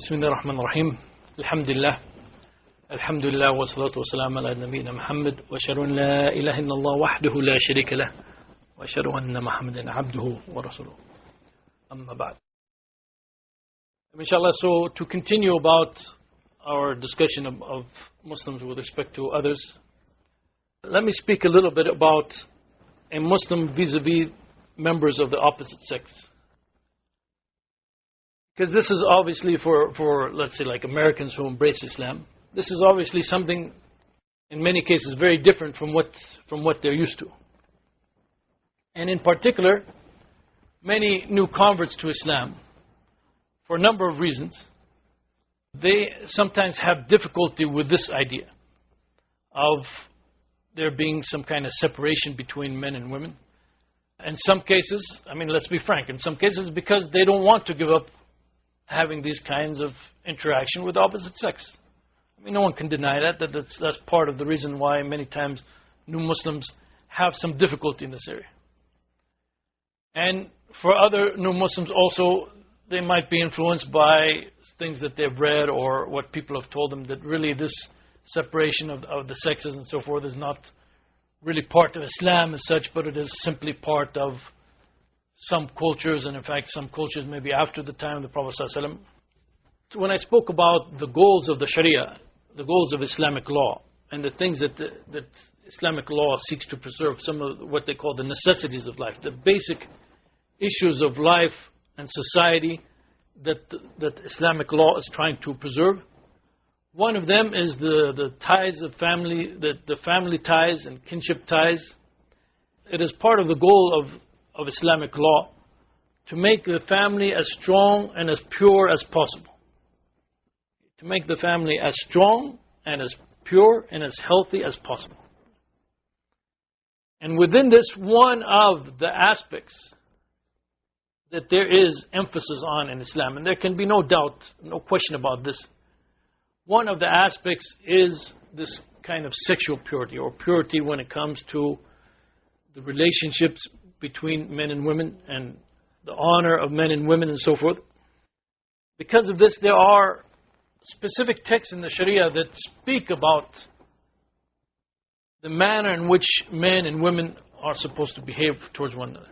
بسم الله الرحمن الرحيم الحمد لله والصلاة والسلام على نبينا محمد وأشهد أن لا إله إلا الله وحده لا شريك له وأشهد أن محمدا عبده ورسوله أما بعد. Inshallah, so to continue about our discussion of Muslims with respect to others, let me speak a little bit about a Muslim vis-a-vis members of the opposite sex. Because this is obviously for let's say like Americans who embrace Islam, this is obviously something in many cases very different from what they're used to. And in particular, many new converts to Islam, for a number of reasons, they sometimes have difficulty with this idea of there being some kind of separation between men and women. In some cases, I mean, let's be frank, in some cases because they don't want to give up having these kinds of interaction with the opposite sex. I mean, no one can deny that's part of the reason why many times new Muslims have some difficulty in this area. And for other new Muslims also, they might be influenced by things that they've read or what people have told them, that really this separation of the sexes and so forth is not really part of Islam as such, but it is simply part of some cultures, and in fact some cultures maybe after the time of the Prophet ﷺ. When I spoke about the goals of the Sharia, the goals of Islamic law, and the things that Islamic law seeks to preserve, some of what they call the necessities of life, the basic issues of life and society that Islamic law is trying to preserve. One of them is the ties of family, the family ties and kinship ties. It is part of the goal of Islamic law to make the family as strong and as pure as possible. To make the family as strong and as pure and as healthy as possible. And within this, one of the aspects that there is emphasis on in Islam, and there can be no doubt, no question about this, one of the aspects is this kind of sexual purity, or purity when it comes to the relationships between men and women and the honor of men and women and so forth. Because of this, there are specific texts in the Sharia that speak about the manner in which men and women are supposed to behave towards one another.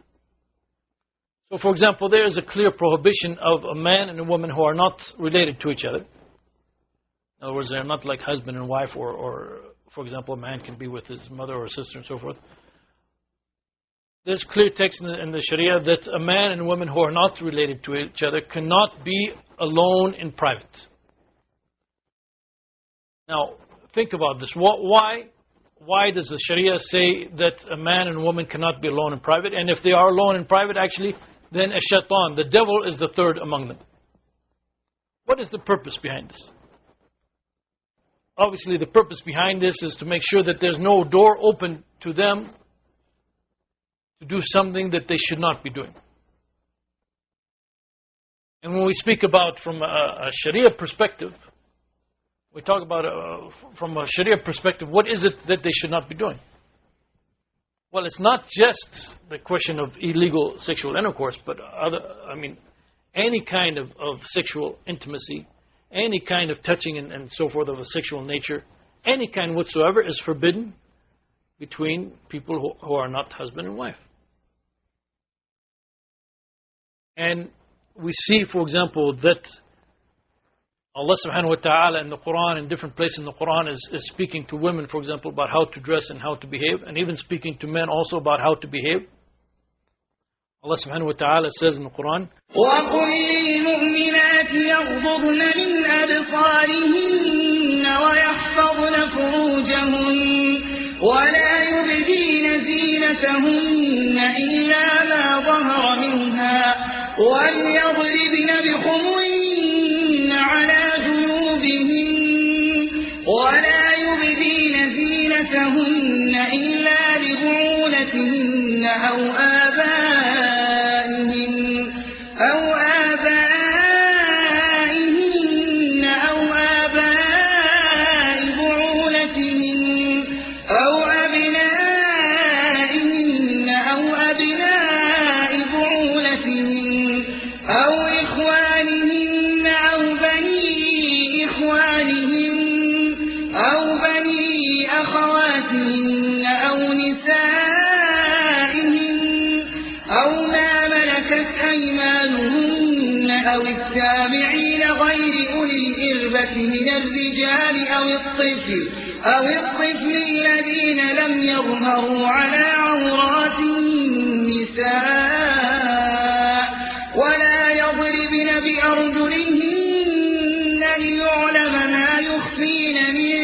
So for example, there is a clear prohibition of a man and a woman who are not related to each other. In other words, they're not like husband and wife, or for example, a man can be with his mother or sister and so forth. There's clear text in the Sharia that a man and a woman who are not related to each other cannot be alone in private. Now, think about this. Why does the Sharia say that a man and a woman cannot be alone in private? And if they are alone in private, actually, then a shaitan, the devil, is the third among them. What is the purpose behind this? Obviously, the purpose behind this is to make sure that there's no door open to them to do something that they should not be doing. And when we speak about from a Sharia perspective, we talk about from a Sharia perspective, what is it that they should not be doing? Well, it's not just the question of illegal sexual intercourse, but any kind of sexual intimacy, any kind of touching and so forth of a sexual nature, any kind whatsoever is forbidden between people who are not husband and wife. And we see, for example, that Allah subhanahu wa ta'ala in the Quran, in different places in the Quran, is speaking to women, for example, about how to dress and how to behave, and even speaking to men also about how to behave. Allah subhanahu wa ta'ala says in the Quran, وَقُلْ لِلْمُؤْمِنَاتِ يَغْضُضْنَ مِنْ أَبْصَارِهِنَّ وَيَحْفَظْنَ فُرُوجَهُنَّ وَلَا يُبْدِينَ زِينَتَهُنَّ إِلَّا مَا ظَهَرَ مِنْهَا وَلْيَضْرِبْنَ بِخُمُرِهِنَّ عَلَى جُيُوبِهِنَّ وَلَا يُبْدِينَ زِينَتَهُنَّ إِلَّا لِبُعُولَتِهِنَّ أَوْ أو إخوانهن والتابعين غير أولي الإربة من الرجال أو الطفل الذين لم يظهروا على عورات النساء ولا يضربن بأرجلهن ليعلم ما يخفين من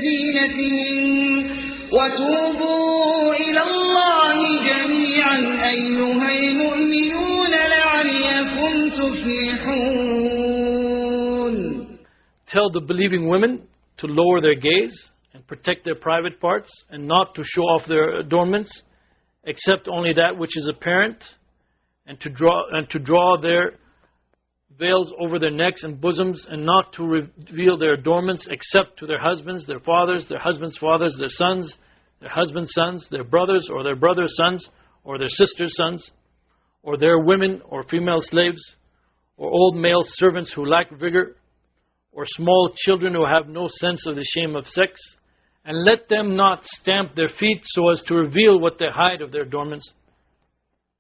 زينتهن وتوبوا إلى الله جميعا أيها المؤمنون لعلكم تفلحون. Tell the believing women to lower their gaze and protect their private parts and not to show off their adornments except only that which is apparent, and to draw their veils over their necks and bosoms, and not to reveal their adornments except to their husbands, their fathers, their husbands' fathers, their sons, their husbands' sons, their brothers or their brothers' sons, or their sisters' sons, or their women or female slaves, or old male servants who lack vigor, or small children who have no sense of the shame of sex. And let them not stamp their feet so as to reveal what they hide of their adornments.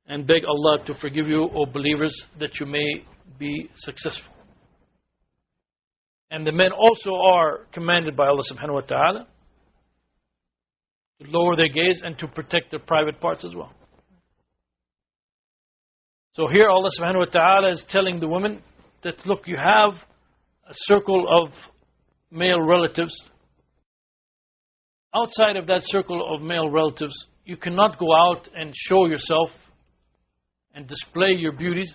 And beg Allah to forgive you, O believers, that you may be successful. And the men also are commanded by Allah subhanahu wa ta'ala to lower their gaze and to protect their private parts as well. So here Allah subhanahu wa ta'ala is telling the women that, look, you have a circle of male relatives. Outside of that circle of male relatives, you cannot go out and show yourself and display your beauties.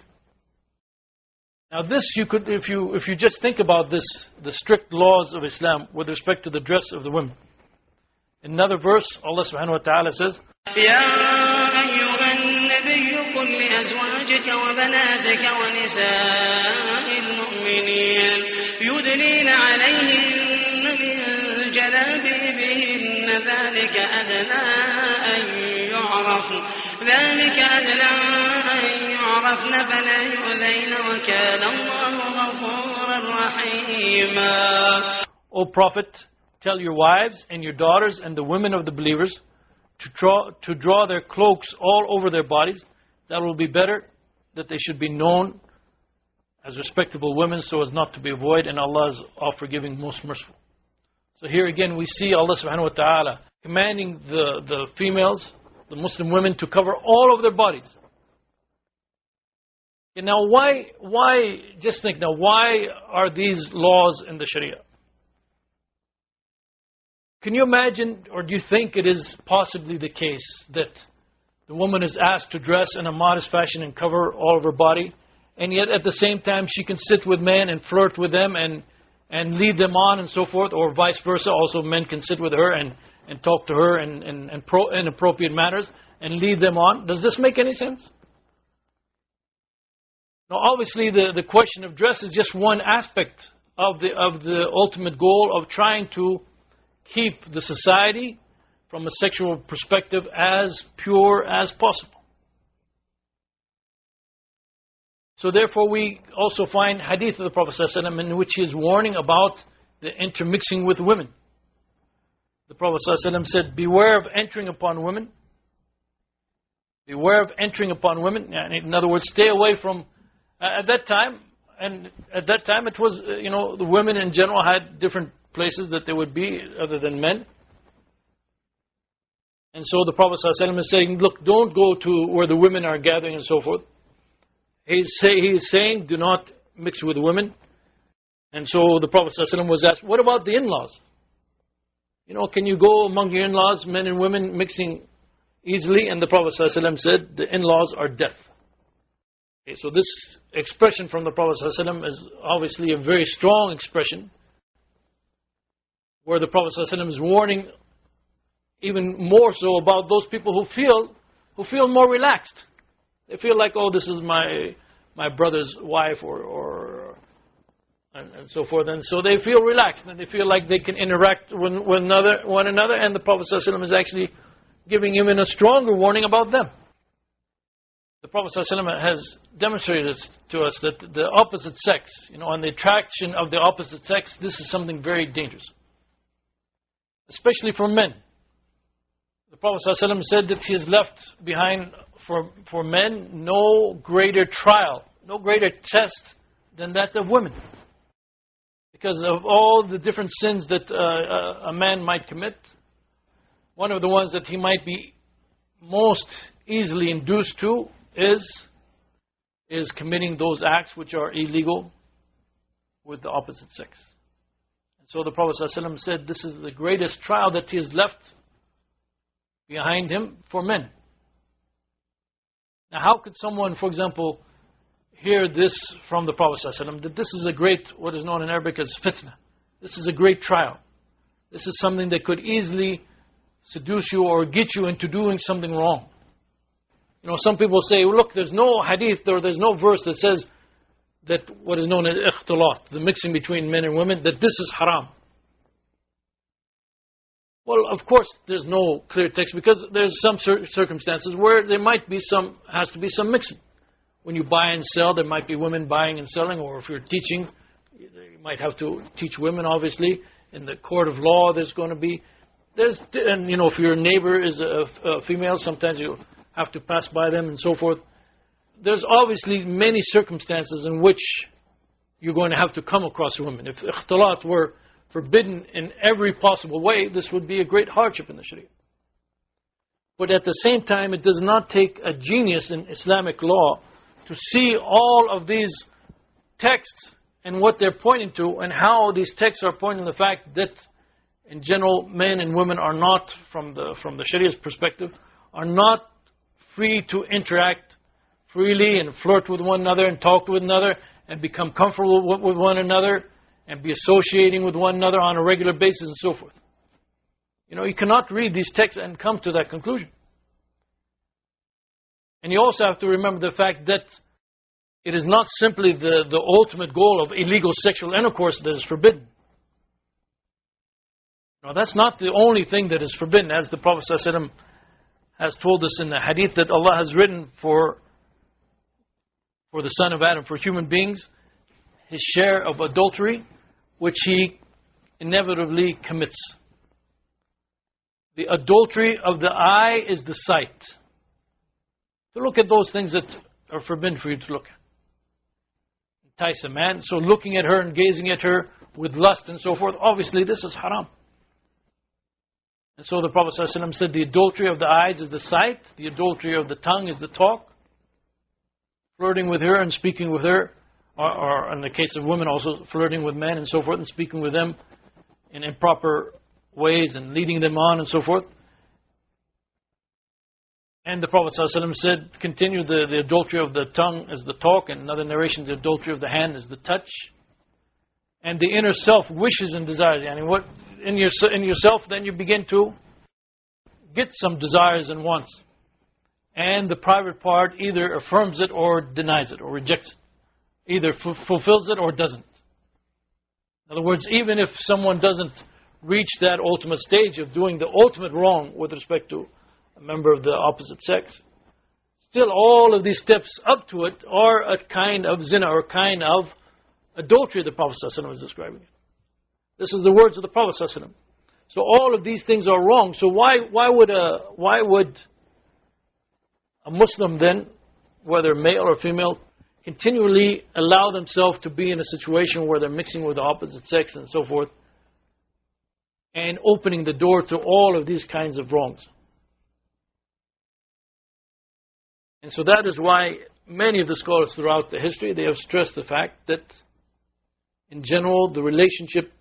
Now this you could, if you just think about this, the strict laws of Islam with respect to the dress of the women. In another verse, Allah subhanahu wa ta'ala says, يا أيها النبي قل لأزواجك وبناتك ونساء المؤمنين يدنين عليهن من جلابيبهن ذلك أدنى أن يعرفن فلا يؤذين وكان الله غفورا رحيما. O Prophet, tell your wives and your daughters and the women of the believers to draw their cloaks all over their bodies. That will be better, that they should be known as respectable women so as not to be avoided, and Allah is all forgiving, most merciful. So here again we see Allah subhanahu wa ta'ala commanding the females, the Muslim women, to cover all of their bodies. And now why, just think now, why are these laws in the Sharia? Can you imagine, or do you think it is possibly the case that the woman is asked to dress in a modest fashion and cover all of her body, and yet at the same time she can sit with men and flirt with them and lead them on and so forth, or vice versa, also men can sit with her and talk to her in appropriate manners and lead them on? Does this make any sense? Now obviously the question of dress is just one aspect of the ultimate goal of trying to keep the society from a sexual perspective as pure as possible. So therefore we also find hadith of the Prophet ﷺ in which he is warning about the intermixing with women. The Prophet ﷺ said, beware of entering upon women. Beware of entering upon women. In other words, stay away from, at that time it was, the women in general had different places that they would be other than men. And so the Prophet ﷺ is saying, look, don't go to where the women are gathering and so forth. He is saying, do not mix with women. And so the Prophet ﷺ was asked, what about the in-laws? Can you go among your in-laws, men and women, mixing easily? And the Prophet ﷺ said, the in-laws are death. Okay, so this expression from the Prophet ﷺ is obviously a very strong expression, where the Prophet ﷺ is warning even more so about those people who feel more relaxed. They feel like, oh, this is my brother's wife and so forth, and so they feel relaxed and they feel like they can interact with one another, and the Prophet ﷺ is actually giving even a stronger warning about them. The Prophet ﷺ has demonstrated to us that the opposite sex, and the attraction of the opposite sex, this is something very dangerous, especially for men. The Prophet ﷺ said that he has left behind for men no greater trial, no greater test than that of women. Because of all the different sins that a man might commit, one of the ones that he might be most easily induced to is committing those acts which are illegal with the opposite sex. And so the Prophet ﷺ said this is the greatest trial that he has left behind him for men. Now how could someone, for example, hear this from the Prophet ﷺ, that this is a great, what is known in Arabic as fitna. This is a great trial. This is something that could easily seduce you or get you into doing something wrong. You know, some people say, well, look, there's no hadith or there's no verse that says that what is known as ikhtilat, the mixing between men and women, that this is haram. Well, of course, there's no clear text because there's some circumstances where there might be has to be some mixing. When you buy and sell, there might be women buying and selling, or if you're teaching, you might have to teach women, obviously. In the court of law, there's going to be, and you know, if your neighbor is a female, sometimes you have to pass by them and so forth. There's obviously many circumstances in which you're going to have to come across a woman. If ikhtilat were forbidden in every possible way, this would be a great hardship in the Sharia. But at the same time, it does not take a genius in Islamic law to see all of these texts and what they're pointing to, and how these texts are pointing to the fact that in general men and women are not, from the Sharia's perspective, are not free to interact freely and flirt with one another and talk with another and become comfortable with one another and be associating with one another on a regular basis and so forth. You know, you cannot read these texts and come to that conclusion. And you also have to remember the fact that it is not simply the ultimate goal of illegal sexual intercourse that is forbidden. No, that's not the only thing that is forbidden, as the Prophet ﷺ has told us in the hadith that Allah has written for the son of Adam, for human beings, his share of adultery, which he inevitably commits. The adultery of the eye is the sight. To look at those things that are forbidden for you to look at. Entice a man, so looking at her and gazing at her with lust and so forth, obviously this is haram. And so the Prophet ﷺ said the adultery of the eyes is the sight, the adultery of the tongue is the talk. Flirting with her and speaking with her, or in the case of women also flirting with men and so forth and speaking with them in improper ways and leading them on and so forth. And the Prophet ﷺ said, continue, the adultery of the tongue is the talk, and another narration, the adultery of the hand is the touch. And the inner self wishes and desires. I mean, what in yourself, then you begin to get some desires and wants. And the private part either affirms it or denies it or rejects it. Either fulfills it or doesn't. In other words, even if someone doesn't reach that ultimate stage of doing the ultimate wrong with respect to a member of the opposite sex, still all of these steps up to it are a kind of zina or a kind of adultery the Prophet ﷺ was describing it. This is the words of the Prophet ﷺ. So all of these things are wrong. So why would a Muslim then, whether male or female, continually allow themselves to be in a situation where they're mixing with the opposite sex and so forth, and opening the door to all of these kinds of wrongs? And so that is why many of the scholars throughout the history, they have stressed the fact that in general the relationship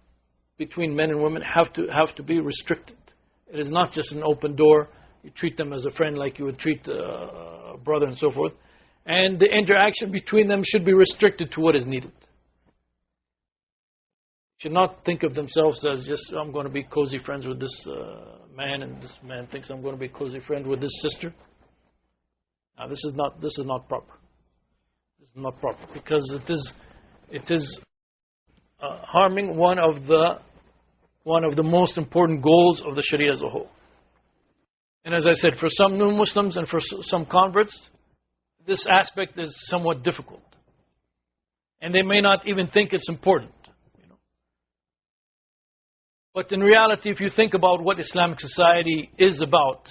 between men and women have to be restricted. It is not just an open door. You treat them as a friend like you would treat a brother and so forth. And the interaction between them should be restricted to what is needed. Should not think of themselves as just, I'm going to be cozy friends with this man, and this man thinks I'm going to be a cozy friend with this sister. Now, this is not proper. This is not proper because it is harming one of the most important goals of the Sharia as a whole. And as I said, for some new Muslims and for some converts, this aspect is somewhat difficult, and they may not even think it's important. But in reality, if you think about what Islamic society is about,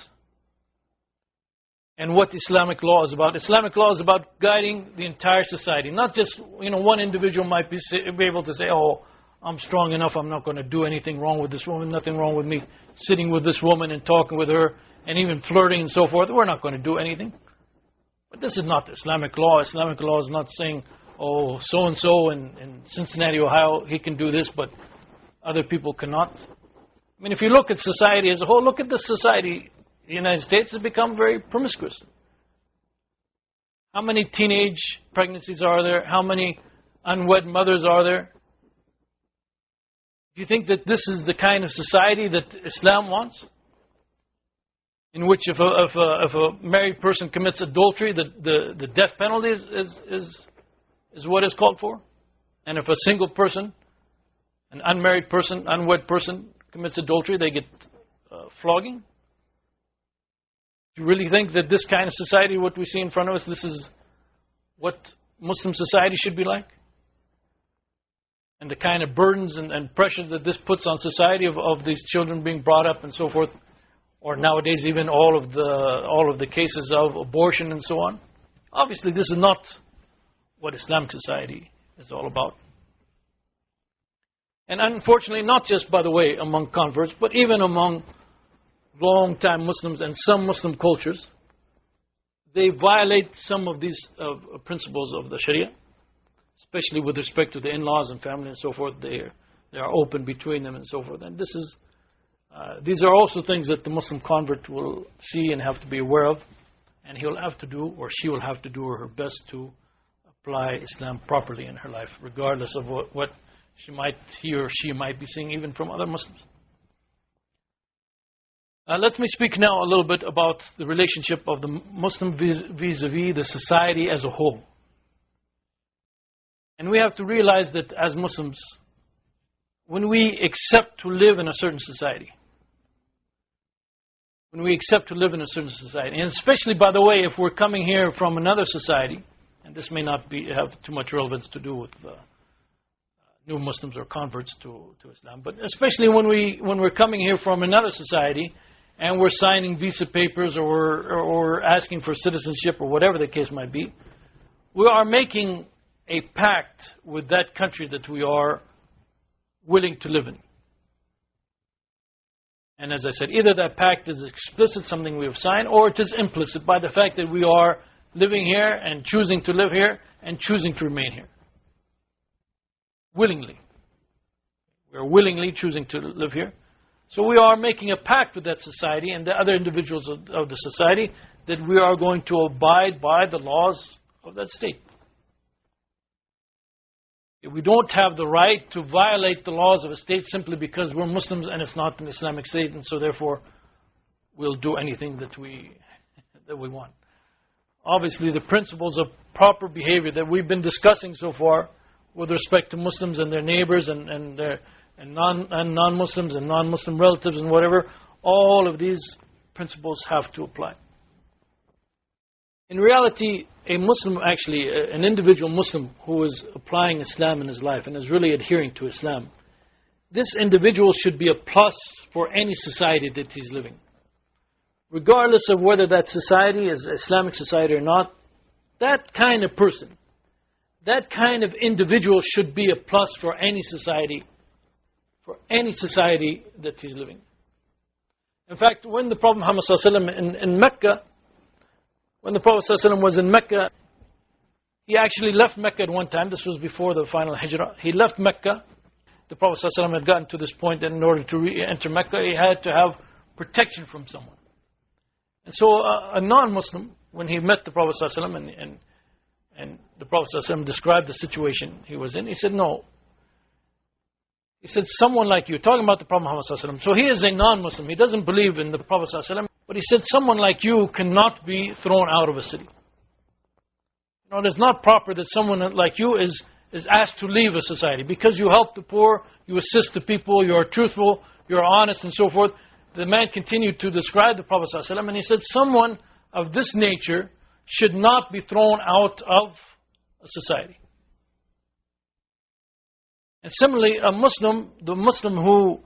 and what Islamic law is about. Islamic law is about guiding the entire society, not just one individual might be able to say, oh, I'm strong enough, I'm not going to do anything wrong with this woman, nothing wrong with me sitting with this woman and talking with her and even flirting and so forth. We're not going to do anything. But this is not Islamic law. Islamic law is not saying, oh, so-and-so in Cincinnati, Ohio, he can do this, but other people cannot. I mean, if you look at society as a whole, look at the society. The United States has become very promiscuous. How many teenage pregnancies are there? How many unwed mothers are there? Do you think that this is the kind of society that Islam wants? In which if a married person commits adultery, the death penalty is what is called for? And if a single person, an unmarried person, unwed person commits adultery, they get flogging? Do you really think that this kind of society, what we see in front of us, this is what Muslim society should be like? And the kind of burdens and pressures that this puts on society of these children being brought up and so forth, or nowadays even all of the cases of abortion and so on. Obviously, this is not what Islamic society is all about. And unfortunately, not just, by the way, among converts, but even among long-time Muslims and some Muslim cultures, they violate some of these principles of the Sharia, especially with respect to the in-laws and family and so forth. They are open between them and so forth. And these are also things that the Muslim convert will see and have to be aware of, and he will have to do, or she will have to do her best to apply Islam properly in her life, regardless of what he or she might be seeing even from other Muslims. Let me speak now a little bit about the relationship of the Muslim vis-a-vis the society as a whole. And we have to realize that as Muslims, when we accept to live in a certain society, and especially, by the way, if we're coming here from another society, and this may not have too much relevance to do with new Muslims or converts to Islam, but especially when we're coming here from another society and we're signing visa papers or asking for citizenship or whatever the case might be, we are making a pact with that country that we are willing to live in. And as I said, either that pact is explicit, something we have signed, or it is implicit by the fact that we are living here and choosing to live here and choosing to remain here. Willingly. We are willingly choosing to live here. So we are making a pact with that society and the other individuals of the society that we are going to abide by the laws of that state. We don't have the right to violate the laws of a state simply because we're Muslims and it's not an Islamic state, and so therefore we'll do anything that we want. Obviously, the principles of proper behavior that we've been discussing so far with respect to Muslims and their neighbors and non-Muslims and non-Muslim relatives and whatever, all of these principles have to apply. In reality, a Muslim, actually, an individual Muslim who is applying Islam in his life and is really adhering to Islam, this individual should be a plus for any society that he's living. Regardless of whether that society is Islamic society or not, that kind of person, that kind of individual should be a plus for any society that he's living. In fact, when the Prophet Muhammad ﷺ in Mecca, when the Prophet ﷺ was in Mecca, he actually left Mecca at one time. This was before the final Hijrah. He left Mecca. The Prophet ﷺ had gotten to this point that in order to enter Mecca, he had to have protection from someone. And so a non-Muslim, when he met the Prophet ﷺ and the Prophet ﷺ described the situation he was in, he said, no. He said, someone like you, talking about the Prophet Muhammad ﷺ. So he is a non-Muslim. He doesn't believe in the Prophet ﷺ. But he said, someone like you cannot be thrown out of a city. It is not proper that someone like you is asked to leave a society. Because you help the poor, you assist the people, you are truthful, you are honest and so forth. The man continued to describe the Prophet ﷺ, and he said, someone of this nature should not be thrown out of a society. And similarly, the Muslim who,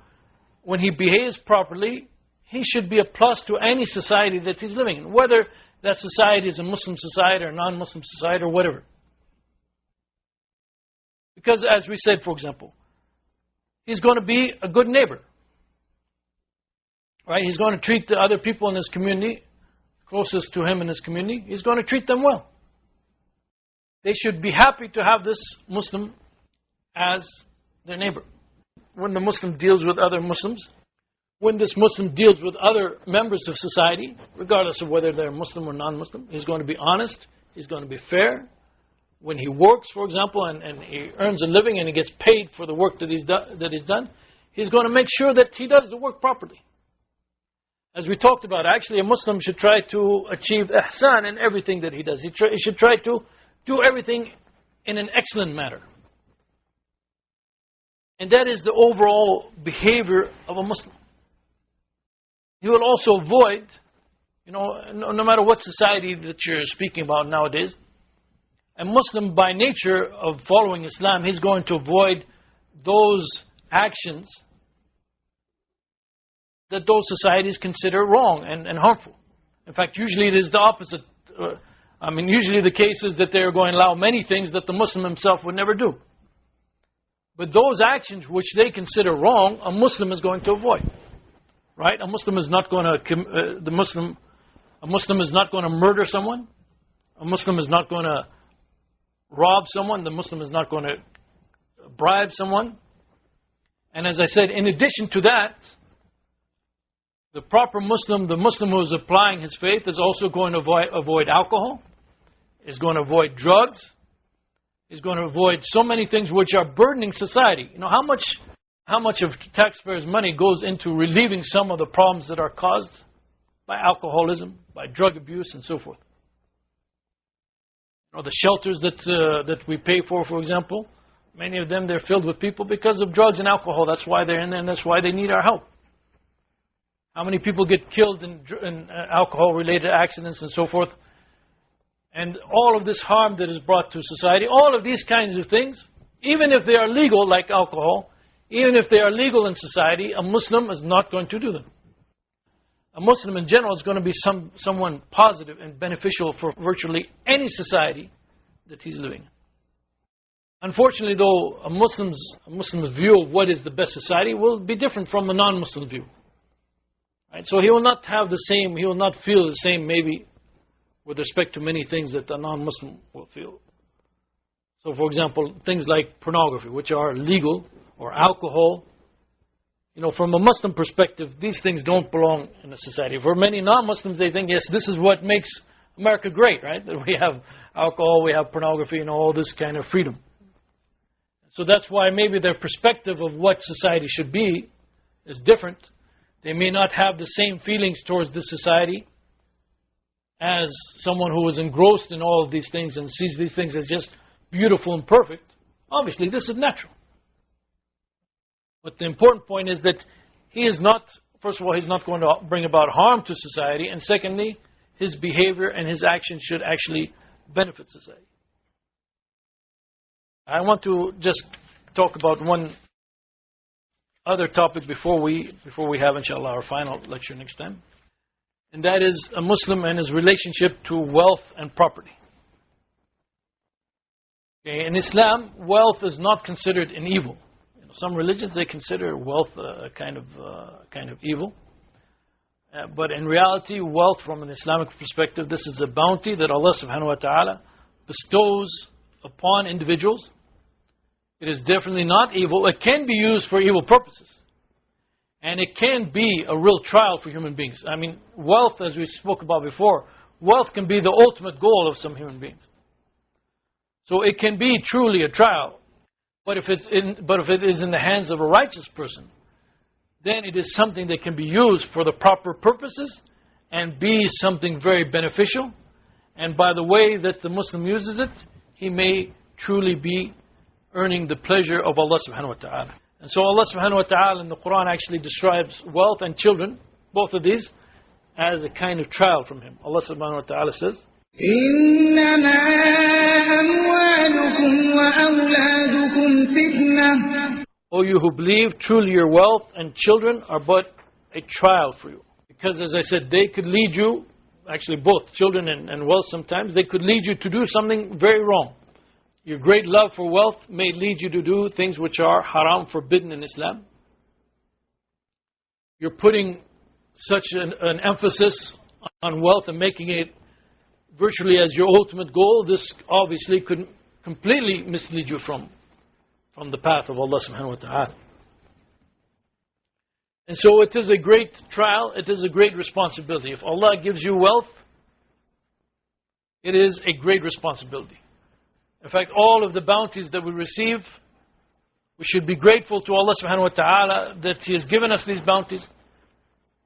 when he behaves properly, he should be a plus to any society that he's living in. Whether that society is a Muslim society or non-Muslim society or whatever. Because as we said, for example, he's going to be a good neighbor. Right? He's going to treat the other people in his community, closest to him in his community, he's going to treat them well. They should be happy to have this Muslim as their neighbor. When the Muslim deals with other Muslims, when this Muslim deals with other members of society, regardless of whether they're Muslim or non-Muslim, he's going to be honest, he's going to be fair. When he works, for example, and he earns a living and he gets paid for the work that he's done, he's going to make sure that he does the work properly. As we talked about, actually a Muslim should try to achieve ihsan in everything that he does. He should try to do everything in an excellent manner. And that is the overall behavior of a Muslim. He will also avoid, no matter what society that you're speaking about nowadays, a Muslim by nature of following Islam, he's going to avoid those actions that those societies consider wrong and harmful. In fact, usually it is the opposite. Usually the case is that they're going to allow many things that the Muslim himself would never do. But those actions which they consider wrong, a Muslim is going to avoid. Right? A Muslim is not going to a Muslim is not going to murder someone. A Muslim is not going to rob someone. The Muslim is not going to bribe someone. And as I said, in addition to that, the proper Muslim, the Muslim who is applying his faith, is also going to avoid alcohol, is going to avoid drugs, is going to avoid so many things which are burdening society. How much of taxpayers' money goes into relieving some of the problems that are caused by alcoholism, by drug abuse, and so forth. The shelters that we pay for example, many of them, they're filled with people because of drugs and alcohol. That's why they're in there, and that's why they need our help. How many people get killed in alcohol-related accidents and so forth? And all of this harm that is brought to society, all of these kinds of things, even if they are legal, like alcohol, even if they are legal in society, a Muslim is not going to do them. A Muslim in general is going to be someone positive and beneficial for virtually any society that he's living in. Unfortunately, though, a Muslim's view of what is the best society will be different from a non-Muslim view. Right? So he will not feel the same maybe with respect to many things that a non-Muslim will feel. So for example, things like pornography, which are legal, or alcohol, from a Muslim perspective, these things don't belong in a society. For many non-Muslims, they think, yes, this is what makes America great, right? That we have alcohol, we have pornography, all this kind of freedom. So that's why maybe their perspective of what society should be is different. They may not have the same feelings towards this society as someone who is engrossed in all of these things and sees these things as just beautiful and perfect. Obviously, this is natural. But the important point is that he is not, first of all, he's not going to bring about harm to society, and secondly, his behavior and his actions should actually benefit society. I want to just talk about one other topic before we have, inshallah, our final lecture next time. And that is a Muslim and his relationship to wealth and property. Okay, in Islam, wealth is not considered an evil. Some religions, they consider wealth a kind of evil. But in reality, wealth from an Islamic perspective, this is a bounty that Allah subhanahu wa ta'ala bestows upon individuals. It is definitely not evil. It can be used for evil purposes. And it can be a real trial for human beings. Wealth, as we spoke about before, wealth can be the ultimate goal of some human beings. So it can be truly a trial. But if it is in the hands of a righteous person, then it is something that can be used for the proper purposes and be something very beneficial. And by the way that the Muslim uses it, he may truly be earning the pleasure of Allah subhanahu wa ta'ala. And so Allah subhanahu wa ta'ala in the Quran actually describes wealth and children, both of these, as a kind of trial from Him. Allah subhanahu wa ta'ala says, إنما أموالكم وأولادكم فتنة. O you who believe, truly your wealth and children are but a trial for you. Because as I said, they could lead you actually both children and wealth sometimes, they could lead you to do something very wrong. Your great love for wealth may lead you to do things which are haram, forbidden in Islam. You're putting such an emphasis on wealth and making it virtually as your ultimate goal. This obviously could completely mislead you from the path of Allah subhanahu wa ta'ala. And so it is a great trial, it is a great responsibility. If Allah gives you wealth, it is a great responsibility. In fact, all of the bounties that we receive, we should be grateful to Allah subhanahu wa ta'ala that He has given us these bounties.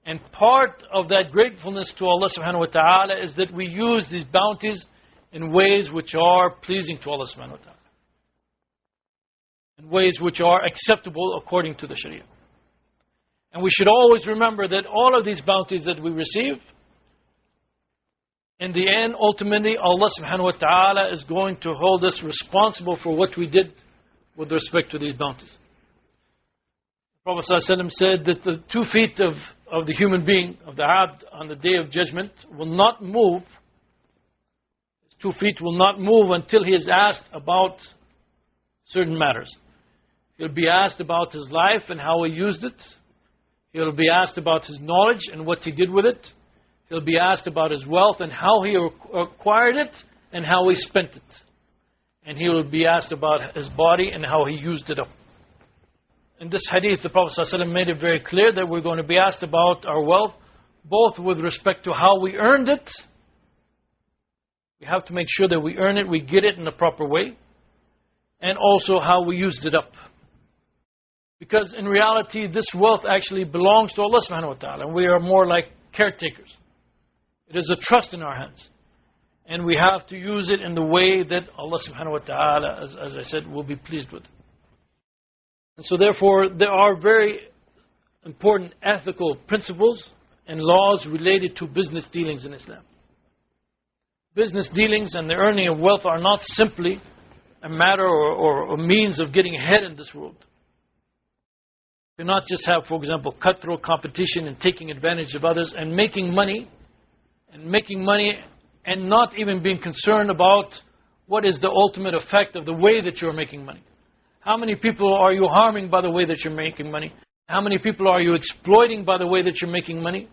And part of that gratefulness to Allah subhanahu wa ta'ala is that we use these bounties in ways which are pleasing to Allah subhanahu wa ta'ala. In ways which are acceptable according to the Sharia. And we should always remember that all of these bounties that we receive, in the end, ultimately, Allah subhanahu wa ta'ala is going to hold us responsible for what we did with respect to these bounties. The Prophet ﷺ said that the 2 feet of the human being, of the abd, on the day of judgment, will not move. His 2 feet will not move until he is asked about certain matters. He'll be asked about his life and how he used it. He'll be asked about his knowledge and what he did with it. He'll be asked about his wealth and how he acquired it and how he spent it. And he will be asked about his body and how he used it up. In this hadith, the Prophet ﷺ made it very clear that we're going to be asked about our wealth, both with respect to how we earned it. We have to make sure that we earn it, we get it in the proper way, and also how we used it up. Because in reality, this wealth actually belongs to Allah subhanahu wa ta'ala, and we are more like caretakers. It is a trust in our hands. And we have to use it in the way that Allah subhanahu wa ta'ala, as I said, will be pleased with. And so therefore, there are very important ethical principles and laws related to business dealings in Islam. Business dealings and the earning of wealth are not simply a matter or a means of getting ahead in this world. You cannot just have, for example, cutthroat competition and taking advantage of others and making money and not even being concerned about what is the ultimate effect of the way that you're making money. How many people are you harming by the way that you're making money? How many people are you exploiting by the way that you're making money?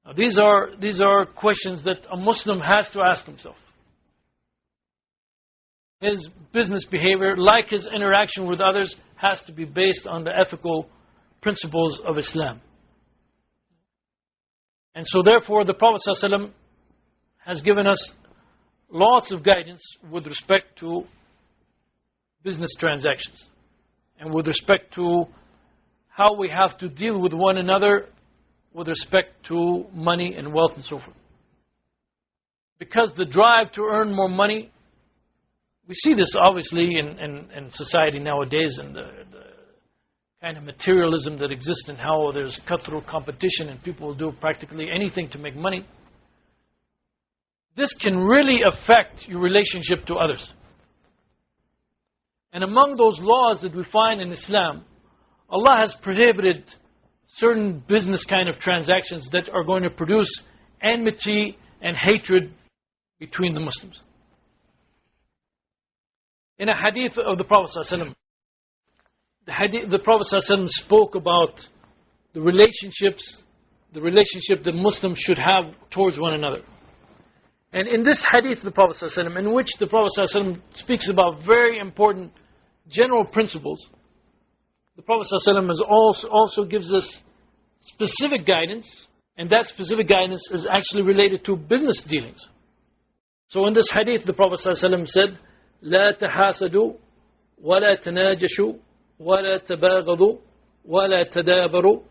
Now, these are questions that a Muslim has to ask himself. His business behavior, like his interaction with others, has to be based on the ethical principles of Islam. And so therefore, the Prophet ﷺ has given us lots of guidance with respect to business transactions and with respect to how we have to deal with one another with respect to money and wealth and so forth. Because the drive to earn more money, we see this obviously in society nowadays, and the kind of materialism that exists and how there's cutthroat competition and people will do practically anything to make money. This can really affect your relationship to others. And among those laws that we find in Islam, Allah has prohibited certain business kind of transactions that are going to produce enmity and hatred between the Muslims. In a hadith of the Prophet ﷺ, the Prophet ﷺ spoke about the relationship that Muslims should have towards one another. And in this hadith of the Prophet ﷺ, in which the Prophet ﷺ speaks about very important general principles, the Prophet ﷺ also gives us specific guidance, and that specific guidance is actually related to business dealings. So in this hadith, the Prophet ﷺ said, لا تحاسدوا ولا تناجشوا ولا تباغضوا ولا تدابروا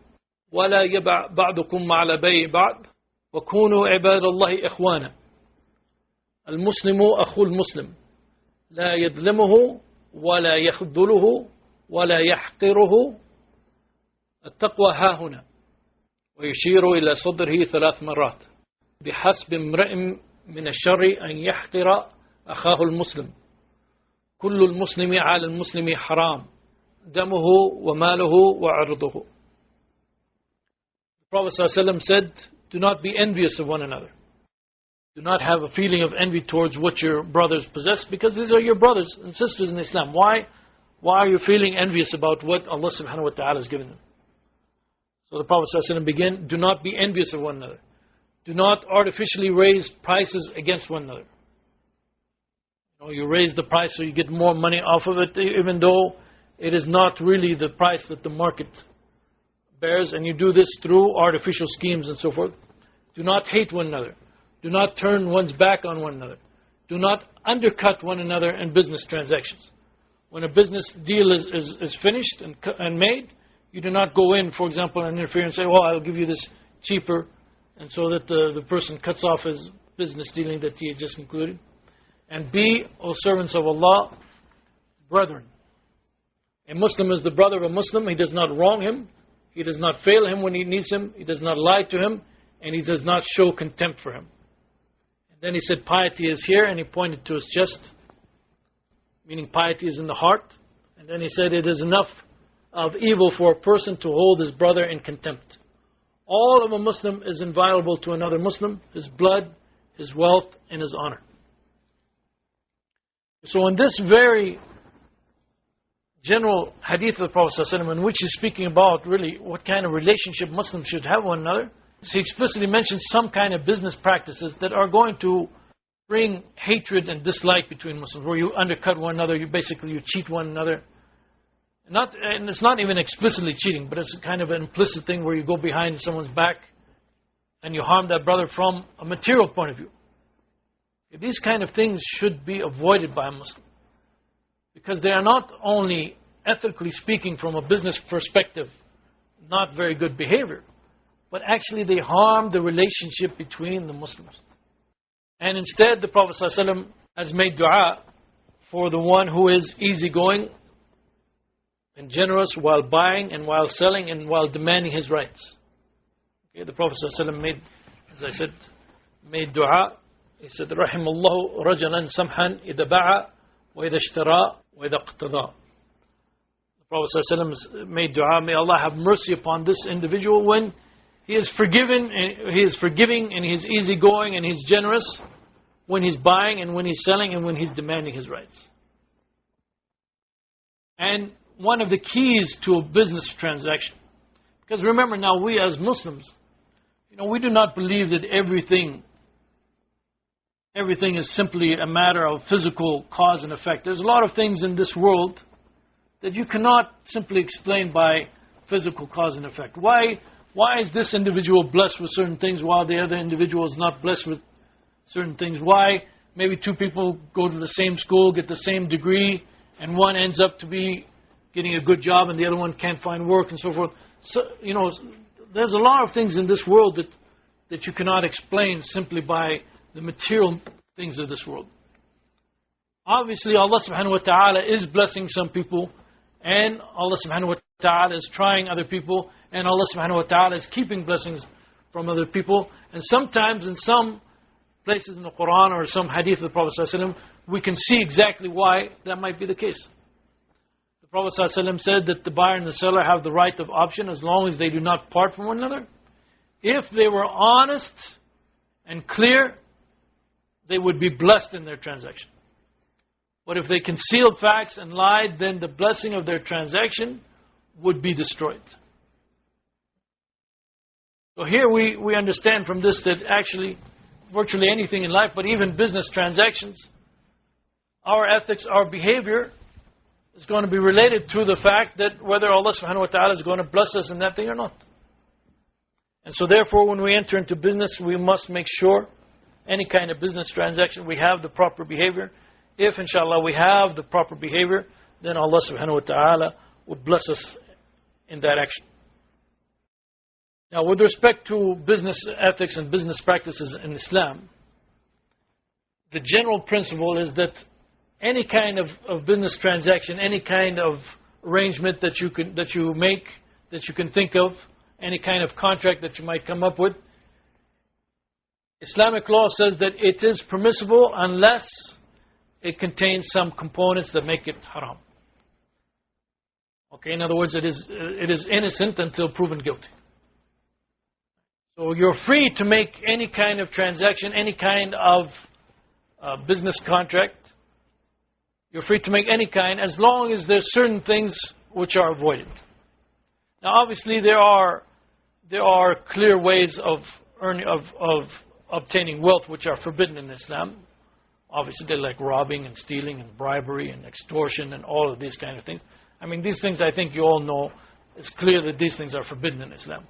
ولا يبع بعضكم على بيع بعض وكونوا عباد الله إخوانا المسلم أخو المسلم لا يظلمه ولا يخذله ولا يحقره التقوى ها هنا ويشير إلى صدره 3 مرات بحسب امرئ من الشر أن يحقر أخاه المسلم كل المسلم على المسلم حرام دمه وماله وعرضه. The Prophet ﷺ said, do not be envious of one another. Do not have a feeling of envy towards what your brothers possess, because these are your brothers and sisters in Islam. Why are you feeling envious about what Allah subhanahu wa ta'ala has given them? So the Prophet ﷺ began, do not be envious of one another. Do not artificially raise prices against one another. You raise the price so you get more money off of it, even though it is not really the price that the market bears, and you do this through artificial schemes and so forth. Do not hate one another. Do not turn one's back on one another. Do not undercut one another in business transactions. When a business deal is finished and made, you do not go in, for example, and interfere and say, well, I'll give you this cheaper, and so that the person cuts off his business dealing that he had just concluded. And be, O servants of Allah, brethren. A Muslim is the brother of a Muslim. He does not wrong him. He does not fail him when he needs him. He does not lie to him. And he does not show contempt for him. And then he said, piety is here, and he pointed to his chest, meaning piety is in the heart. And then he said, it is enough of evil for a person to hold his brother in contempt. All of a Muslim is inviolable to another Muslim, his blood, his wealth, and his honor. So in this very general hadith of the Prophet ﷺ, in which he's speaking about really what kind of relationship Muslims should have with one another, he explicitly mentions some kind of business practices that are going to bring hatred and dislike between Muslims, where you undercut one another, you cheat one another. And it's not even explicitly cheating, but it's kind of an implicit thing where you go behind someone's back and you harm that brother from a material point of view. These kind of things should be avoided by a Muslim, because they are not only, ethically speaking, from a business perspective, not very good behavior, but actually they harm the relationship between the Muslims. And instead, the Prophet ﷺ has made dua for the one who is easygoing and generous while buying and while selling and while demanding his rights. Okay, the Prophet ﷺ made, as I said, made dua. He said, رحم الله رجلا سمحا إذا باع وإذا اشترى وإذا اقتضى. The Prophet ﷺ made dua, may Allah have mercy upon this individual when he is forgiving and he is easygoing and he's generous, when he's buying and when he's selling and when he's demanding his rights. And one of the keys to a business transaction, because remember now, we as Muslims, we do not believe that everything is simply a matter of physical cause and effect. There's a lot of things in this world that you cannot simply explain by physical cause and effect. Why is this individual blessed with certain things while the other individual is not blessed with certain things? Why maybe two people go to the same school, get the same degree, and one ends up to be getting a good job and the other one can't find work and so forth. So, there's a lot of things in this world that you cannot explain simply by the material things of this world. Obviously, Allah subhanahu wa ta'ala is blessing some people, and Allah subhanahu wa ta'ala is trying other people, and Allah subhanahu wa ta'ala is keeping blessings from other people. And sometimes in some places in the Quran or some hadith of the Prophet ﷺ, we can see exactly why that might be the case. The Prophet ﷺ said that the buyer and the seller have the right of option as long as they do not part from one another. If they were honest and clear, they would be blessed in their transaction. But if they concealed facts and lied, then the blessing of their transaction would be destroyed. So here we understand from this that actually virtually anything in life, but even business transactions, our ethics, our behavior is going to be related to the fact that whether Allah subhanahu wa ta'ala is going to bless us in that thing or not. And so therefore, when we enter into business, we must make sure any kind of business transaction, we have the proper behavior. If, inshallah, we have the proper behavior, then Allah subhanahu wa ta'ala would bless us in that action. Now, with respect to business ethics and business practices in Islam, the general principle is that any kind of business transaction, any kind of arrangement that you can think of, any kind of contract that you might come up with, Islamic law says that it is permissible unless it contains some components that make it haram. Okay, in other words, it is innocent until proven guilty. So you're free to make any kind of transaction, any kind of business contract. You're free to make any kind, as long as there's certain things which are avoided. Now, obviously, there are clear ways of obtaining wealth which are forbidden in Islam. Obviously, they're like robbing and stealing and bribery and extortion and all of these kind of things. I mean, these things I think you all know. It's clear that these things are forbidden in Islam.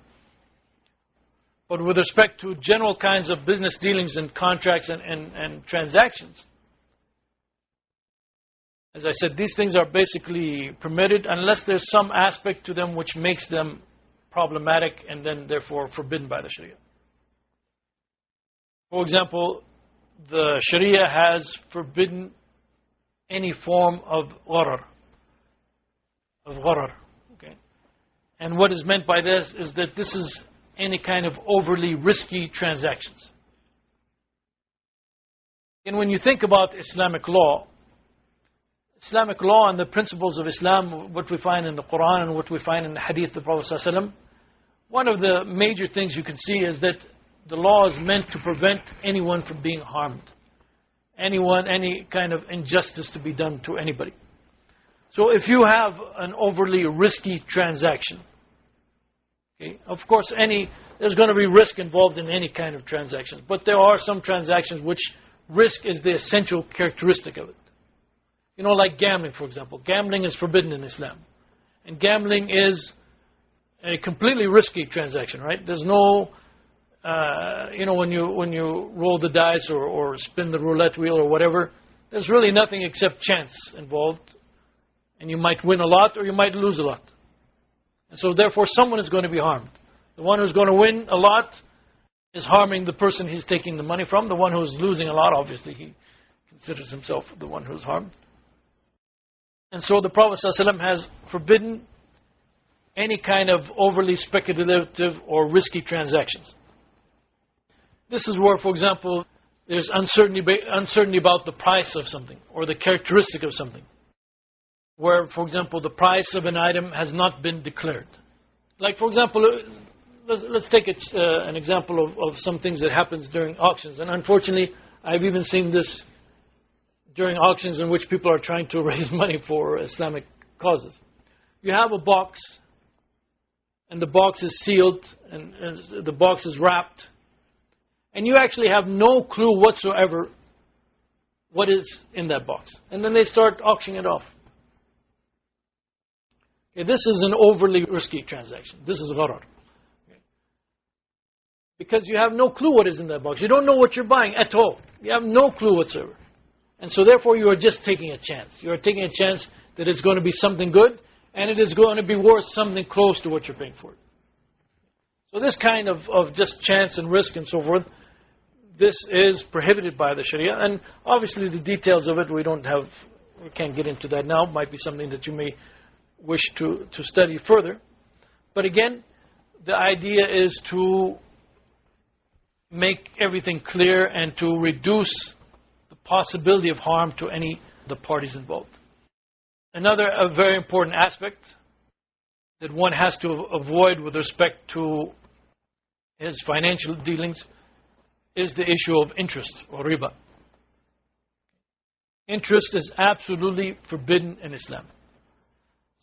But with respect to general kinds of business dealings and contracts and transactions, as I said, these things are basically permitted unless there's some aspect to them which makes them problematic and then therefore forbidden by the Sharia. For example, the Sharia has forbidden any form of gharar. Okay? And what is meant by this is that this is any kind of overly risky transactions. And when you think about Islamic law and the principles of Islam, what we find in the Quran and what we find in the Hadith of the Prophet ﷺ, one of the major things you can see is that the law is meant to prevent anyone from being harmed. Any kind of injustice to be done to anybody. So if you have an overly risky transaction, okay, of course there's going to be risk involved in any kind of transaction, but there are some transactions which risk is the essential characteristic of it. You know, like gambling, for example. Gambling is forbidden in Islam. And gambling is a completely risky transaction, right? There's no, when you roll the dice or spin the roulette wheel or whatever, there's really nothing except chance involved. And you might win a lot or you might lose a lot. And so therefore someone is going to be harmed. The one who's going to win a lot is harming the person he's taking the money from. The one who's losing a lot, obviously, he considers himself the one who's harmed. And so the Prophet ﷺ has forbidden any kind of overly speculative or risky transactions. This is where, for example, there's uncertainty about the price of something or the characteristic of something. Where, for example, the price of an item has not been declared. Like, for example, let's take an example of some things that happens during auctions. And unfortunately, I've even seen this during auctions in which people are trying to raise money for Islamic causes. You have a box, and the box is sealed, and the box is wrapped, and you actually have no clue whatsoever what is in that box. And then they start auctioning it off. Okay, this is an overly risky transaction. This is gharar. Okay. Because you have no clue what is in that box. You don't know what you're buying at all. You have no clue whatsoever. And so therefore you are just taking a chance. You are taking a chance that it's going to be something good, and it is going to be worth something close to what you're paying for it. So this kind of just chance and risk and so forth, this is prohibited by the Sharia. And obviously the details of it we can't get into that now. It might be something that you may wish to study further. But again, the idea is to make everything clear and to reduce the possibility of harm to any of the parties involved. Another very important aspect that one has to avoid with respect to his financial dealings is the issue of interest or riba. Interest is absolutely forbidden in Islam.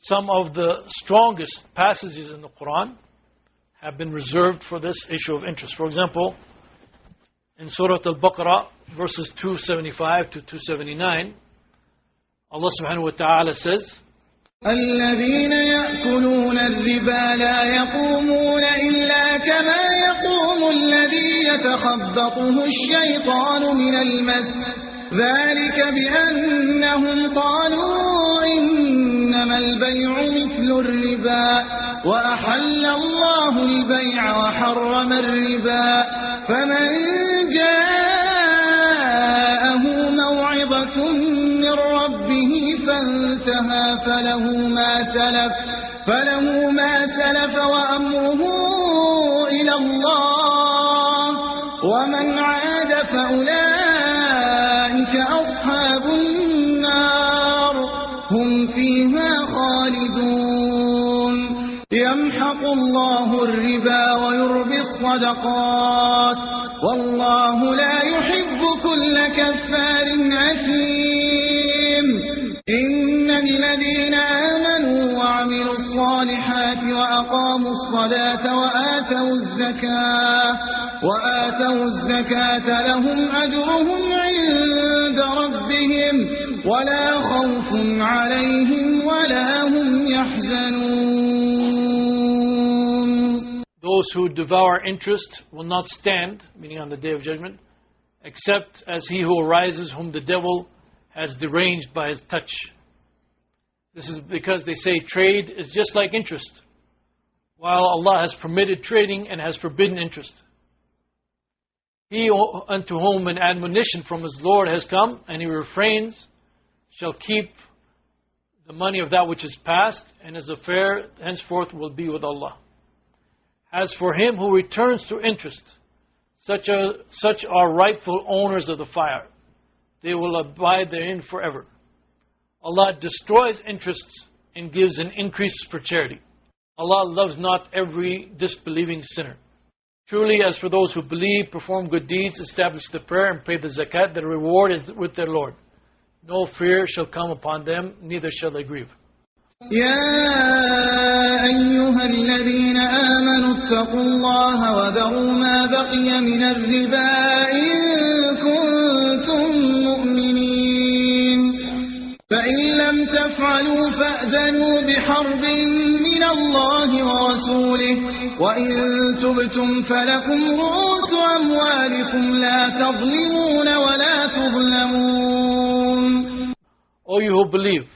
Some of the strongest passages in the Quran have been reserved for this issue of interest. For example, in Surah Al-Baqarah, verses 275 to 279, Allah subhanahu wa ta'ala says, الذين يأكلون الربا لا يقومون إلا كما يقوم الذي يتخبطه الشيطان من المس ذلك بأنهم قالوا إنما البيع مثل الربا وأحل الله البيع وحرم الربا فمن جاءه موعظة من ربه فانتهى فله ما سلف وأمره إلى الله ومن عاد فأولئك أصحاب النار هم فيها خالدون. يمحق الله الربا ويربي الصدقات والله لا يحب كل كفار أثيم إن الذين آمنوا وعملوا الصالحات وأقاموا الصلاة وآتوا الزكاة لهم أجرهم عند ربهم ولا خوف عليهم ولا هم يحزنون. Those who devour interest will not stand, meaning on the Day of Judgment, except as he who arises whom the devil has deranged by his touch. This is because they say trade is just like interest, while Allah has permitted trading and has forbidden interest. He unto whom an admonition from his Lord has come, and he refrains, shall keep the money of that which is past, and his affair henceforth will be with Allah. As for him who returns to interest, such are rightful owners of the fire. They will abide therein forever. Allah destroys interests and gives an increase for charity. Allah loves not every disbelieving sinner. Truly, as for those who believe, perform good deeds, establish the prayer, and pay the zakat, their reward is with their Lord. No fear shall come upon them, neither shall they grieve. يا أيها الذين آمنوا اتقوا الله وذروا ما بقي من الربا إن كنتم مؤمنين فإن لم تفعلوا فأذنوا بحرب من الله ورسوله وإن تبتم فلكم رؤوس أموالكم لا تظلمون ولا تظلمون. O you who believe,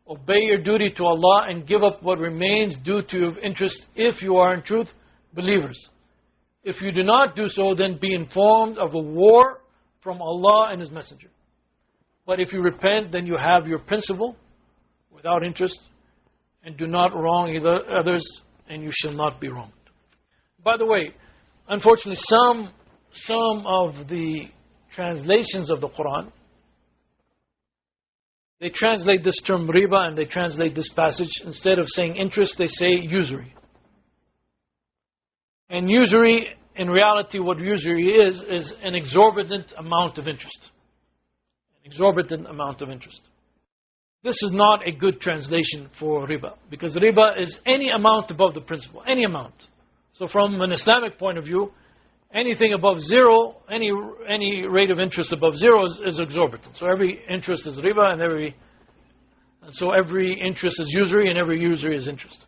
obey your duty to Allah and give up what remains due to your interest if you are in truth believers. If you do not do so, then be informed of a war from Allah and His Messenger. But if you repent, then you have your principal without interest, and do not wrong others, and you shall not be wronged. By the way, unfortunately, some of the translations of the Quran, they translate this term riba and they translate this passage, instead of saying interest, they say usury. And usury, in reality, what usury is an exorbitant amount of interest. An exorbitant amount of interest. This is not a good translation for riba, because riba is any amount above the principal, any amount. So from an Islamic point of view, anything above zero, any rate of interest above zero is exorbitant. So every interest is riba, and so every interest is usury, and every usury is interest.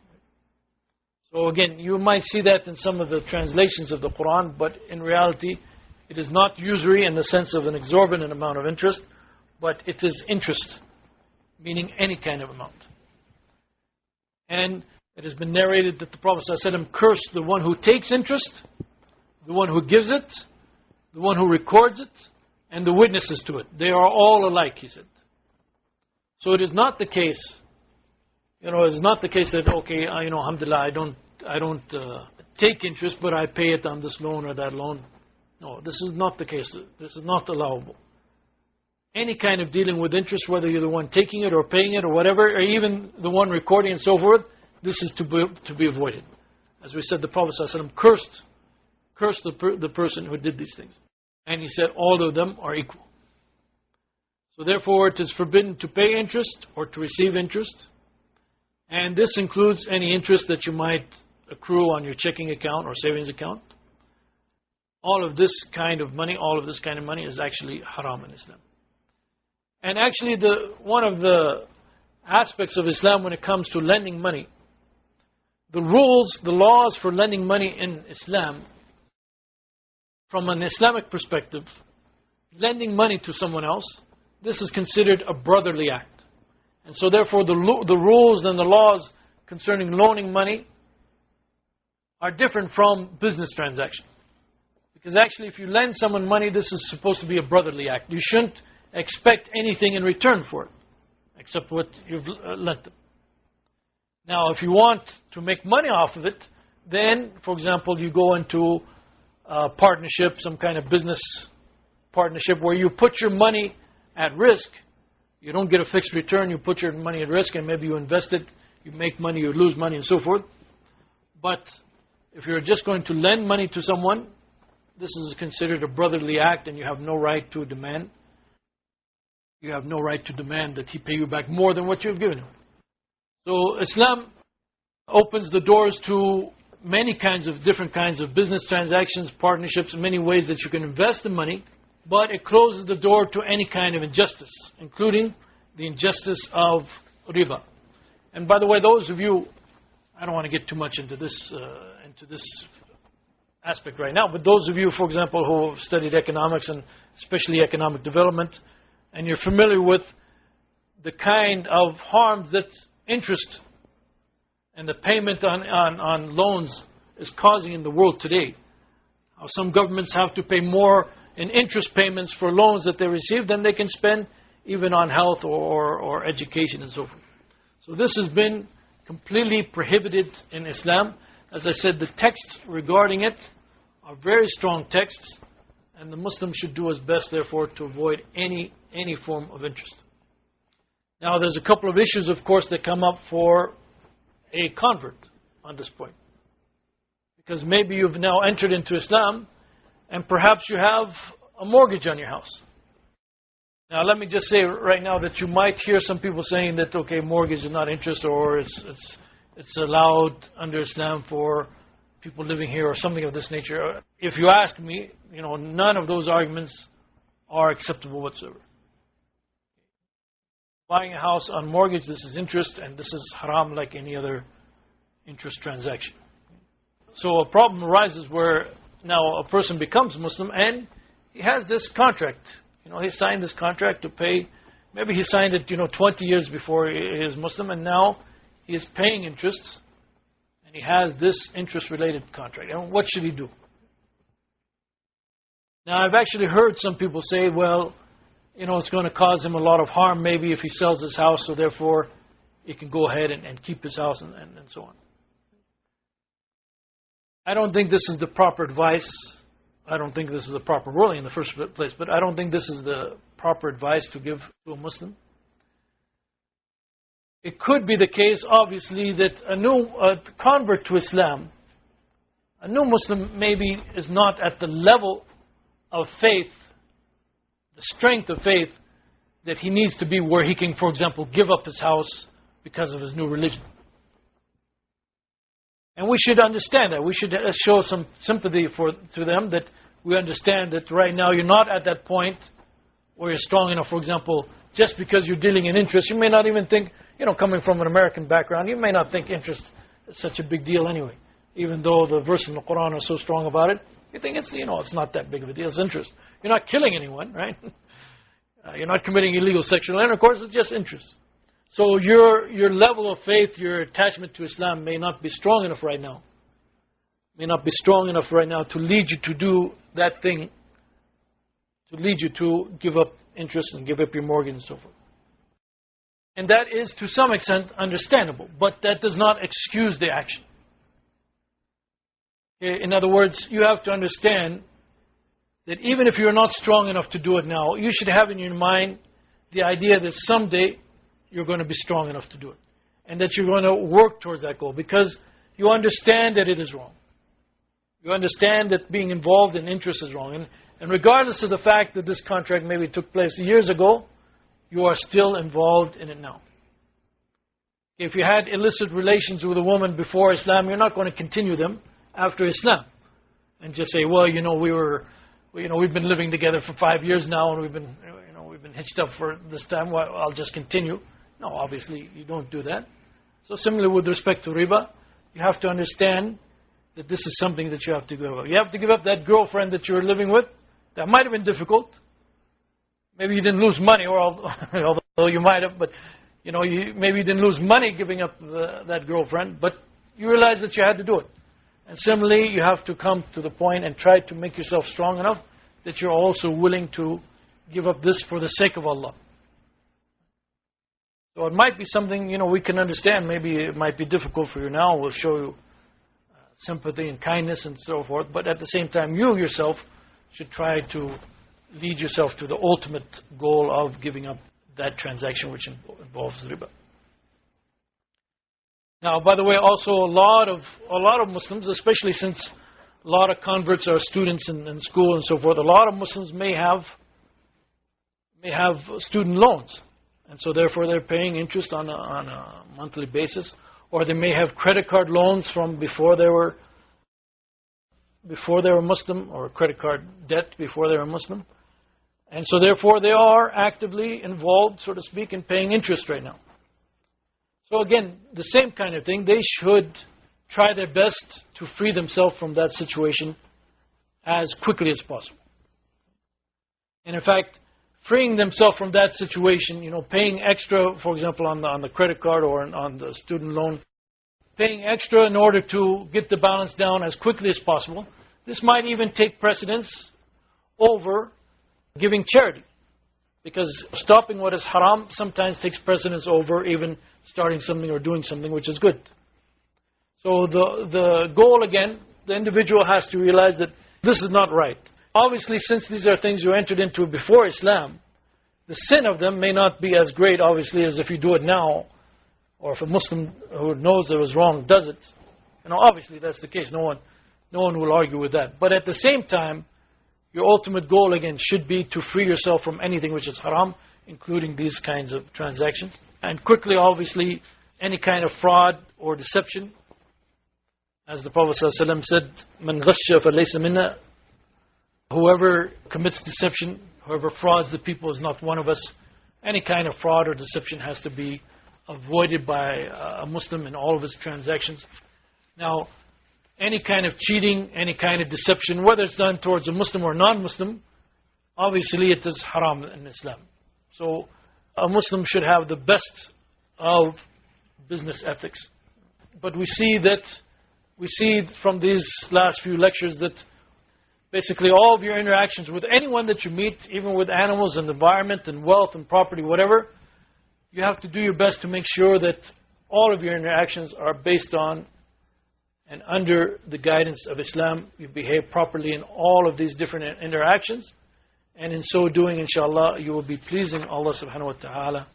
So again, you might see that in some of the translations of the Quran, but in reality, it is not usury in the sense of an exorbitant amount of interest, but it is interest, meaning any kind of amount. And it has been narrated that the Prophet ﷺ cursed the one who takes interest, the one who gives it, the one who records it, and the witnesses to it. They are all alike, he said. So it is not the case, it is not the case that, okay, alhamdulillah, I don't take interest, but I pay it on this loan or that loan. No, this is not the case. This is not allowable. Any kind of dealing with interest, whether you're the one taking it or paying it or whatever, or even the one recording and so forth, this is to be avoided. As we said, the Prophet ﷺ cursed the person who did these things. And he said all of them are equal. So therefore it is forbidden to pay interest or to receive interest. And this includes any interest that you might accrue on your checking account or savings account. All of this kind of money is actually haram in Islam. And actually one of the aspects of Islam when it comes to lending money, the laws for lending money in Islam, from an Islamic perspective, lending money to someone else, this is considered a brotherly act. And so therefore the rules and the laws concerning loaning money are different from business transactions. Because actually if you lend someone money, this is supposed to be a brotherly act. You shouldn't expect anything in return for it, except what you've lent them. Now if you want to make money off of it, then, for example, you go into a partnership, some kind of business partnership where you put your money at risk. You don't get a fixed return, you put your money at risk, and maybe you invest it, you make money, you lose money, and so forth. But if you're just going to lend money to someone, this is considered a brotherly act, and you have no right to demand. You have no right to demand that he pay you back more than what you have given him. So Islam opens the doors to many different kinds of business transactions, partnerships, many ways that you can invest the money, but it closes the door to any kind of injustice, including the injustice of riba. And by the way, those of you, I don't want to get too much into this aspect right now, but those of you, for example, who have studied economics and especially economic development, and you're familiar with the kind of harms that interest and the payment on loans is causing in the world today. How some governments have to pay more in interest payments for loans that they receive than they can spend even on health or education and so forth. So this has been completely prohibited in Islam. As I said, the texts regarding it are very strong texts, and the Muslim should do his best, therefore, to avoid any form of interest. Now, there's a couple of issues, of course, that come up for a convert on this point. Because maybe you've now entered into Islam, and perhaps you have a mortgage on your house. Now, let me just say right now that you might hear some people saying that, okay, mortgage is not interest, or it's allowed under Islam for people living here, or something of this nature. If you ask me, none of those arguments are acceptable whatsoever. Buying a house on mortgage, this is interest, and this is haram like any other interest transaction. So a problem arises where now a person becomes Muslim and he has this contract. He signed this contract to pay. Maybe he signed it 20 years before he is Muslim, and now he is paying interest, and he has this interest-related contract. And what should he do? Now, I've actually heard some people say, well, it's going to cause him a lot of harm maybe if he sells his house, so therefore he can go ahead and keep his house and so on. I don't think this is the proper advice. I don't think this is the proper ruling in the first place, but I don't think this is the proper advice to give to a Muslim. It could be the case, obviously, that a new convert to Islam, a new Muslim maybe is not at the level of faith, the strength of faith that he needs to be, where he can, for example, give up his house because of his new religion. And we should understand that. We should show some sympathy to them, that we understand that right now you're not at that point where you're strong enough. For example, just because you're dealing in interest, you may not even think, coming from an American background, you may not think interest is such a big deal anyway. Even though the verse in the Quran are so strong about it, you think it's not that big of a deal. It's interest. You're not killing anyone, right? You're not committing illegal sexual intercourse. It's just interest. So your level of faith, your attachment to Islam may not be strong enough right now. May not be strong enough right now to lead you to do that thing, to lead you to give up interest and give up your mortgage and so forth. And that is to some extent understandable, but that does not excuse the action. In other words, you have to understand that even if you're not strong enough to do it now, you should have in your mind the idea that someday you're going to be strong enough to do it, and that you're going to work towards that goal, because you understand that it is wrong. You understand that being involved in interest is wrong. And regardless of the fact that this contract maybe took place years ago, you are still involved in it now. If you had illicit relations with a woman before Islam, you're not going to continue them after Islam and just say, well, we've been living together for 5 years now, and we've been hitched up for this time. Well, I'll just continue. No, obviously you don't do that. So similarly with respect to riba, you have to understand that this is something that you have to give up. You have to give up that girlfriend that you're living with. That might have been difficult. Maybe you didn't lose money, although you might have, but maybe you didn't lose money giving up that girlfriend, but you realize that you had to do it. And similarly, you have to come to the point and try to make yourself strong enough that you're also willing to give up this for the sake of Allah. So it might be something, we can understand. Maybe it might be difficult for you now. We'll show you sympathy and kindness and so forth. But at the same time, you yourself should try to lead yourself to the ultimate goal of giving up that transaction which involves riba. Now, by the way, also a lot of Muslims, especially since a lot of converts are students in school and so forth, a lot of Muslims may have student loans, and so therefore they're paying interest on a monthly basis, or they may have credit card loans from before they were Muslim, or credit card debt before they were Muslim, and so therefore they are actively involved, so to speak, in paying interest right now. So again, the same kind of thing. They should try their best to free themselves from that situation as quickly as possible. And in fact, freeing themselves from that situation, paying extra, for example, on the credit card or on the student loan, paying extra in order to get the balance down as quickly as possible. This might even take precedence over giving charity, because stopping what is haram sometimes takes precedence over even starting something or doing something which is good. So the goal, again, the individual has to realize that this is not right. Obviously, since these are things you entered into before Islam, the sin of them may not be as great, obviously, as if you do it now, or if a Muslim who knows it was wrong does it. Obviously that's the case. No one will argue with that. But at the same time, your ultimate goal, again, should be to free yourself from anything which is haram, including these kinds of transactions. And quickly, obviously, any kind of fraud or deception. As the Prophet ﷺ said, "Man ghashya falaysa minna." Whoever commits deception, whoever frauds the people is not one of us. Any kind of fraud or deception has to be avoided by a Muslim in all of his transactions. Now, any kind of cheating, any kind of deception, whether it's done towards a Muslim or non-Muslim, obviously it is haram in Islam. So a Muslim should have the best of business ethics. But we see from these last few lectures that basically all of your interactions with anyone that you meet, even with animals and the environment and wealth and property, whatever, you have to do your best to make sure that all of your interactions are based on and under the guidance of Islam. You behave properly in all of these different interactions, and in so doing, inshallah, you will be pleasing Allah subhanahu wa ta'ala.